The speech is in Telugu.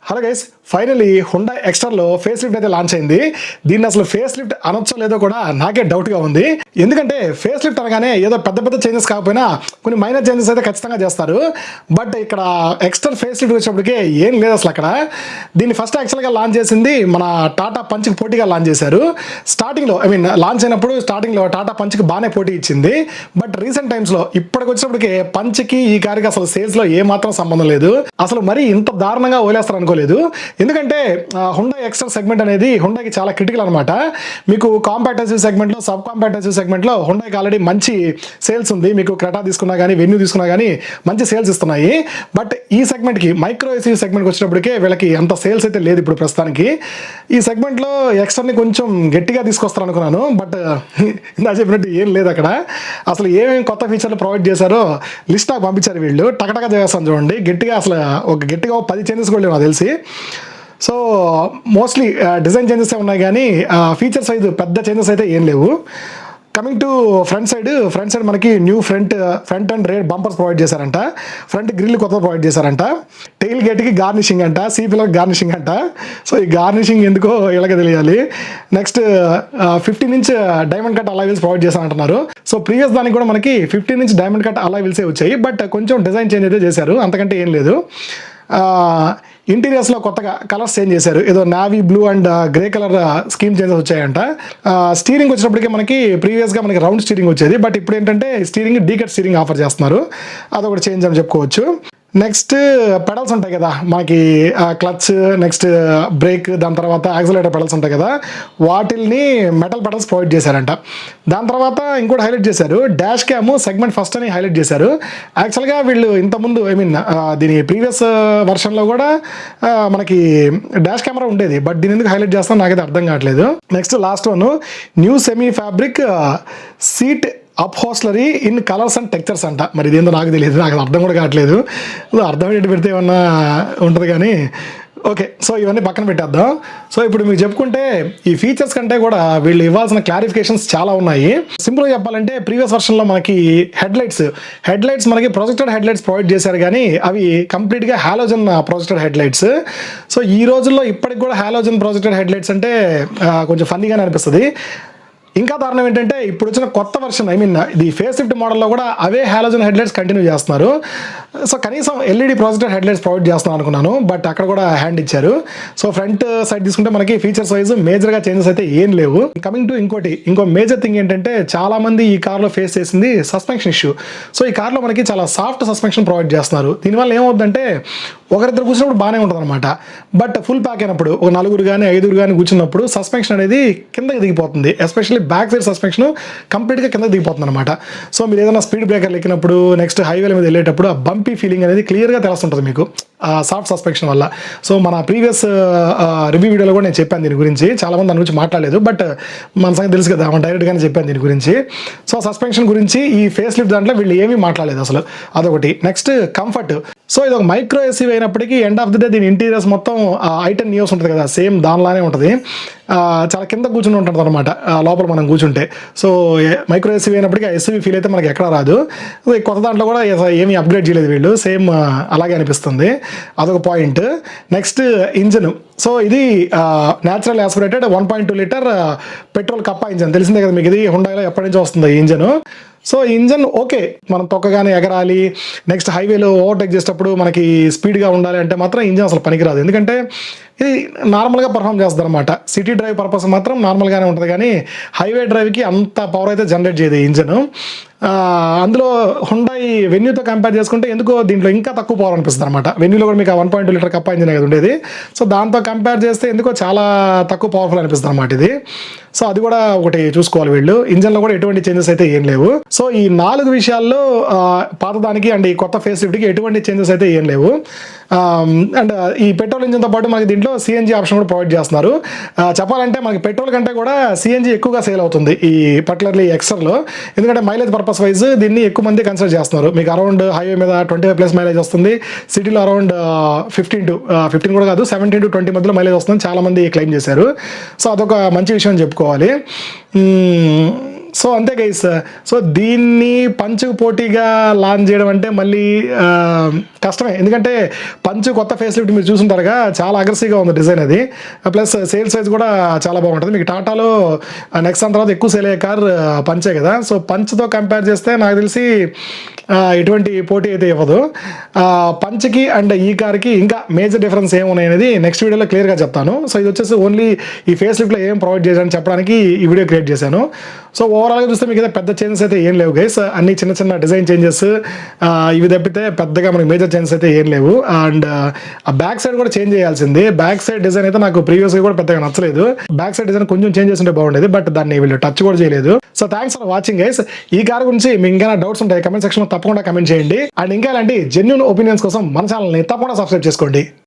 హలో గైస్, ఫైనలీ హుండా ఎక్స్టర్లో ఫేస్ లిఫ్ట్ అయితే లాంచ్ అయింది. దీన్ని అసలు ఫేస్ లిఫ్ట్ అనొచ్చో లేదో కూడా నాకే డౌట్గా ఉంది. ఎందుకంటే ఫేస్ లిఫ్ట్ అనగానే ఏదో పెద్ద పెద్ద చేంజెస్ కాకపోయినా కొన్ని మైనర్ చేంజెస్ అయితే ఖచ్చితంగా చేస్తారు. బట్ ఇక్కడ ఎక్స్టర్ ఫేస్ లిఫ్ట్ వచ్చినప్పటికీ ఏం లేదు అసలు అక్కడ. దీన్ని ఫస్ట్ యాక్చువల్గా లాంచ్ చేసింది మన టాటా పంచ్కి పోటీగా లాంచ్ చేశారు. స్టార్టింగ్లో లాంచ్ అయినప్పుడు స్టార్టింగ్లో టాటా పంచ్కి బాగానే పోటీ ఇచ్చింది. బట్ రీసెంట్ టైమ్స్లో ఇప్పటికి వచ్చినప్పటికీ పంచ్కి ఈ కారుకి అసలు సేల్స్లో ఏమాత్రం సంబంధం లేదు. అసలు మరి ఇంత దారుణంగా వదిలేస్తారు అనుకోలేదు. ఎందుకంటే హుండా ఎక్స్టర్ సెగ్మెంట్ అనేది హుండాకి చాలా క్రిటికల్ అనమాట. మీకు కాంపాక్ట్ ఎస్యూవీ సెగ్మెంట్లో, సబ్ కాంపాక్ట్ ఎస్యూవీ సెగ్మెంట్లో హుండాకి ఆల్రెడీ మంచి సేల్స్ ఉంది. మీకు క్రెటా తీసుకున్నా కానీ, వెన్యూ తీసుకున్నా కానీ మంచి సేల్స్ ఇస్తున్నాయి. బట్ ఈ సెగ్మెంట్కి, మైక్రో ఎస్యూవీ సెగ్మెంట్కి వచ్చినప్పటికే వీళ్ళకి అంత సేల్స్ అయితే లేదు ఇప్పుడు ప్రస్తుతానికి. ఈ సెగ్మెంట్లో ఎక్స్టర్ని కొంచెం గట్టిగా తీసుకొస్తారు అనుకున్నాను. బట్ ఇందా చెప్పినట్టు ఏం లేదు అక్కడ. అసలు ఏమేమి కొత్త ఫీచర్లు ప్రొవైడ్ చేశారో లిస్ట్ నాకు పంపించారు వీళ్ళు. టకటగా చేస్తాను చూడండి. గట్టిగా అసలు గట్టిగా 10 చేంజెస్ కూడా లేవు నాకు తెలిసి. సో మోస్ట్లీ డిజైన్ చేంజెస్ ఉన్నాయి కానీ ఫీచర్స్ అయితే పెద్ద చేంజెస్ అయితే ఏం లేవు. కమింగ్ టు ఫ్రంట్ సైడ్ మనకి new front and rare bumpers provide చేశారంట. ఫ్రంట్ గ్రిల్ కొత్త ప్రొవైడ్ చేశారంట. టెయిల్ గేట్కి గార్నిషింగ్ అంట, సీ పిల్లర్కి గార్నిషింగ్ అంట. సో ఈ గార్నిషింగ్ ఎందుకో ఇలాగే తెలియాలి. నెక్స్ట్ 15 ఇంచ్ డైమండ్ కట్ అలా వీల్స్ ప్రొవైడ్ చేశారంటున్నారు. సో ప్రీవియస్ దానికి కూడా మనకి 15 ఇంచ్ డైమండ్ కట్ అలా వీల్సే వచ్చాయి. బట్ కొంచెం డిజైన్ చేంజ్ అయితే చేశారు, అంతకంటే ఏం లేదు. ఇంటీరియర్స్లో కొత్తగా కలర్స్ చేంజ్ చేశారు. ఏదో navy blue and grey colour scheme changes వచ్చాయంట. స్టీరింగ్ వచ్చినప్పటికీ మనకి ప్రీవియస్గా మనకి రౌండ్ స్టీరింగ్ వచ్చేది. బట్ ఇప్పుడు ఏంటంటే స్టీరింగ్ డీకట్ స్టీరింగ్ ఆఫర్ చేస్తున్నారు. అదొకటి చేంజ్ అని చెప్పుకోవచ్చు. నెక్స్ట్ పెడల్స్ ఉంటాయి కదా మనకి, క్లచ్, నెక్స్ట్ బ్రేక్, దాని తర్వాత యాక్సిలరేటర్ పెడల్స్ ఉంటాయి కదా, వాటిల్ని మెటల్ పెడల్స్ ప్రొవైడ్ చేశారంట. దాని తర్వాత ఇంకోటి హైలైట్ చేశారు, డాష్ క్యామ్ సెగ్మెంట్ ఫస్ట్ అని హైలైట్ చేశారు. యాక్చువల్గా వీళ్ళు ఇంతకుముందు దీని ప్రీవియస్ వర్షన్లో కూడా మనకి డాష్ కెమెరా ఉండేది. బట్ దీని ఎందుకు హైలైట్ చేస్తాం నాకైతే అర్థం కావట్లేదు. Next last one, new semi fabric seat upholstery in colours and textures అంట. మరి ఇదేందో నాకు తెలియదు, నాకు అర్థం కూడా కావట్లేదు. అర్థమయ్యేటి పెడితే ఏమన్నా ఉంటుంది కానీ ఓకే. సో ఇవన్నీ పక్కన పెట్టేద్దాం. సో ఇప్పుడు మీకు చెప్పుకుంటే ఈ ఫీచర్స్ కంటే కూడా వీళ్ళు ఇవ్వాల్సిన క్లారిఫికేషన్స్ చాలా ఉన్నాయి. సింపుల్గా చెప్పాలంటే ప్రీవియస్ వర్షన్లో మనకి హెడ్లైట్స్ మనకి ప్రొజెక్టెడ్ హెడ్లైట్స్ ప్రొవైడ్ చేశారు కానీ అవి కంప్లీట్గా హాలోజన్ ప్రొజెక్టెడ్ హెడ్లైట్స్. సో ఈ రోజుల్లో ఇప్పటికి కూడా హాలోజన్ ప్రొజెక్టెడ్ హెడ్లైట్స్ అంటే కొంచెం ఫన్నీగానే అనిపిస్తుంది. ఇంకా దారుణం ఏంటంటే ఇప్పుడు వచ్చిన కొత్త వర్షన్, ఇది ఫేస్ లిఫ్ట్ మోడల్లో కూడా అవే హాలోజన్ హెడ్లైట్స్ కంటిన్యూ చేస్తున్నారు. సో కనీసం ఎల్ఈడి ప్రొజెక్టర్ హెడ్లైట్స్ ప్రొవైడ్ చేస్తున్నాను అనుకున్నాను, బట్ అక్కడ కూడా హ్యాండ్ ఇచ్చారు. సో ఫ్రంట్ సైడ్ తీసుకుంటే మనకి ఫీచర్స్ వైజ్ మేజర్గా చేంజెస్ అయితే ఏం లేవు. కమింగ్ టు ఇంకో మేజర్ థింగ్ ఏంటంటే చాలా మంది ఈ కార్లో ఫేస్ చేసింది సస్పెన్షన్ ఇష్యూ. సో ఈ కార్లో మనకి చాలా సాఫ్ట్ సస్పెన్షన్ ప్రొవైడ్ చేస్తున్నారు. దీనివల్ల ఏమవుతుందంటే ఒకరిద్దరు కూర్చున్నప్పుడు బాగానే ఉంటుంది అనమాట. బట్ ఫుల్ ప్యాక్ అయినప్పుడు ఒక 4 కానీ 5 కానీ కూర్చున్నప్పుడు సస్పెన్షన్ అనేది కిందకి దిగిపోతుంది. ఎస్పెషల్లీ బ్యాక్ సైడ్ సస్పెన్షన్ కంప్లీట్గా కిందకి దిగిపోతుంది అనమాట. సో మీరు ఏదైనా స్పీడ్ బ్రేకర్లు ఎక్కినప్పుడు, నెక్స్ట్ హైవేల మీద వెళ్ళేటప్పుడు ఆ బంపీ ఫీలింగ్ అనేది క్లియర్గా తెలుస్తుంటుంది మీకు సాఫ్ట్ సస్పెన్షన్ వల్ల. సో మన ప్రీవియస్ రివ్యూ వీడియోలో కూడా నేను చెప్పాను దీని గురించి. చాలామంది దాని గురించి మాట్లాడలేదు, బట్ మన సంగతి తెలుసు కదా, మనం డైరెక్ట్గానే చెప్పాను దీని గురించి. సో సస్పెన్షన్ గురించి ఈ ఫేస్ లిఫ్ట్ దాంట్లో వీళ్ళు ఏమీ మాట్లాడలేదు అసలు, అదొకటి. Next comfort. సో ఇది ఒక మైక్రో ఎస్యూవీ అయినప్పటికీ ఎండ్ ఆఫ్ ది డే దీని ఇంటీరియర్స్ మొత్తం i10 నియోస్ ఉంటుంది కదా, సేమ్ దానిలానే ఉంటుంది. చాలా కింద కూర్చుని ఉంటుంది అనమాట లోపల మనం కూర్చుంటే. సో మైక్రో ఎస్యూవీ అయినప్పటికీ ఆ ఎస్యూవీ ఫీల్ అయితే మనకి ఎక్కడా రాదు. కొత్త దాంట్లో కూడా ఏమీ అప్గ్రేడ్ చేయలేదు వీళ్ళు, సేమ్ అలాగే అనిపిస్తుంది. అదొక పాయింట్. Next engine. సో ఇది natural aspirated 1.2 litre petrol kappa engine, తెలిసిందే కదా మీకు. ఇది హుండాయిలో ఎప్పటి నుంచి వస్తుంది ఈ ఇంజన్. సో ఇంజన్ ఓకే, మనం తొక్కగానే ఎగరాలి, నెక్స్ట్ హైవేలో ఓవర్టేక్ చేసేటప్పుడు మనకి స్పీడ్గా ఉండాలి అంటే మాత్రం ఇంజన్ అసలు పనికిరాదు. ఎందుకంటే ఇది నార్మల్గా పర్ఫామ్ చేస్తుంది అనమాట. సిటీ డ్రైవ్ పర్పస్ మాత్రం నార్మల్గానే ఉంటుంది కానీ హైవే డ్రైవ్కి అంత పవర్ అయితే జనరేట్ చేయదు ఇంజన్. అందులో హుండాయి వెన్యూతో కంపేర్ చేసుకుంటే ఎందుకో దీంట్లో ఇంకా తక్కువ పవర్ అనిపిస్తుంది అనమాట. వెన్యూలో కూడా మీకు 1.2 లీటర్ కప్ప ఇంజన్ కదా ఉండేది. సో దాంతో కంపేర్ చేస్తే ఎందుకో చాలా తక్కువ పవర్ఫుల్ అనిపిస్తుంది అనమాట ఇది. సో అది కూడా ఒకటి చూసుకోవాలి వీళ్ళు. ఇంజన్లో కూడా ఎటువంటి చేంజెస్ అయితే ఏం లేవు. సో ఈ 4 విషయాల్లో పాతదానికి అండ్ ఈ కొత్త ఫేస్ లిఫ్ట్కి ఎటువంటి చేంజెస్ అయితే ఏం లేవు. అండ్ ఈ పెట్రోల్ ఇంజన్తో పాటు మనకి దీంట్లో సిఎన్జీ ఆప్షన్ కూడా ప్రొవైడ్ చేస్తున్నారు. చెప్పాలంటే మనకి పెట్రోల్ కంటే కూడా సిఎన్జీ ఎక్కువగా సేల్ అవుతుంది ఈ పర్టికులర్లీ ఎక్స్టర్లో. ఎందుకంటే మైలేజ్ పర్పస్ వైజ్ దీన్ని ఎక్కువ మంది కన్సిడర్ చేస్తున్నారు. మీకు అరౌండ్ హైవే మీద 25+ మైలేజ్ వస్తుంది, సిటీలో అరౌండ్ 15 కూడా కాదు 17 to 20 మధ్యలో మైలేజ్ వస్తుంది చాలా మంది క్లెయిమ్ చేశారు. సో అదొక మంచి విషయం చెప్పుకోవాలి. సో అంతే గైస్. సో దీన్ని పంచుకు పోటీగా లాంచ్ చేయడం అంటే మళ్ళీ కష్టమే, ఎందుకంటే పంచు కొత్త ఫేస్ లిఫ్ట్ మీరు చూసుంటారుగా, చాలా అగ్రెసివ్గా ఉంది డిజైన్ అది. ప్లస్ సేల్స్ వైజ్ కూడా చాలా బాగుంటుంది. మీకు టాటాలో నెక్సాన్ తర్వాత ఎక్కువ సేల్ అయ్యే కార్ పంచే కదా. సో పంచ్తో కంపేర్ చేస్తే నాకు తెలిసి ఎటువంటి పోటీ అయితే ఇవ్వదు. పంచ్కి అండ్ ఈ కార్కి ఇంకా మేజర్ డిఫరెన్స్ ఏమున్నాయి అనేది నెక్స్ట్ వీడియోలో క్లియర్గా చెప్తాను. సో ఇది వచ్చేసి ఓన్లీ ఈ ఫేస్ లిఫ్ట్లో ఏం ప్రొవైడ్ చేశాను చెప్పడానికి ఈ వీడియో క్రియేట్ చేశాను. సో ఓవరాల్గా చూస్తే మీకు అయితే పెద్ద చేంజెస్ అయితే ఏం లేవు గైస్, అన్ని చిన్న చిన్న డిజైన్ చేంజెస్ ఇవి తప్పితే పెద్దగా మనకి మేజర్ చేంజెస్ అయితే ఏం లేవు. అండ్ ఆ బ్యాక్ సైడ్ కూడా చేంజ్ చేయాల్సింది. బ్యాక్ సైడ్ డిజైన్ అయితే నాకు ప్రీవియస్గా కూడా పెద్దగా నచ్చలేదు. బ్యాక్ సైడ్ డిజైన్ కొంచెం చేంజ్ చేస్తుంటే బాగుండేది, బట్ దాన్ని వీళ్ళు టచ్ కూడా చేయలేదు. So thanks for watching guys. ఈ కార్ గురించి మీకు ఇంకా డౌట్స్ ఉంటాయి కమెంట్ సెక్షన్లో తప్పకుండా కమెంట్ చేయండి. అండ్ ఇంకా ఇలాంటి జెన్యూన్ ఒపీనియన్స్ కోసం మన ఛానల్ని తప్పకుండా సబ్స్క్రైబ్ చేసుకోండి.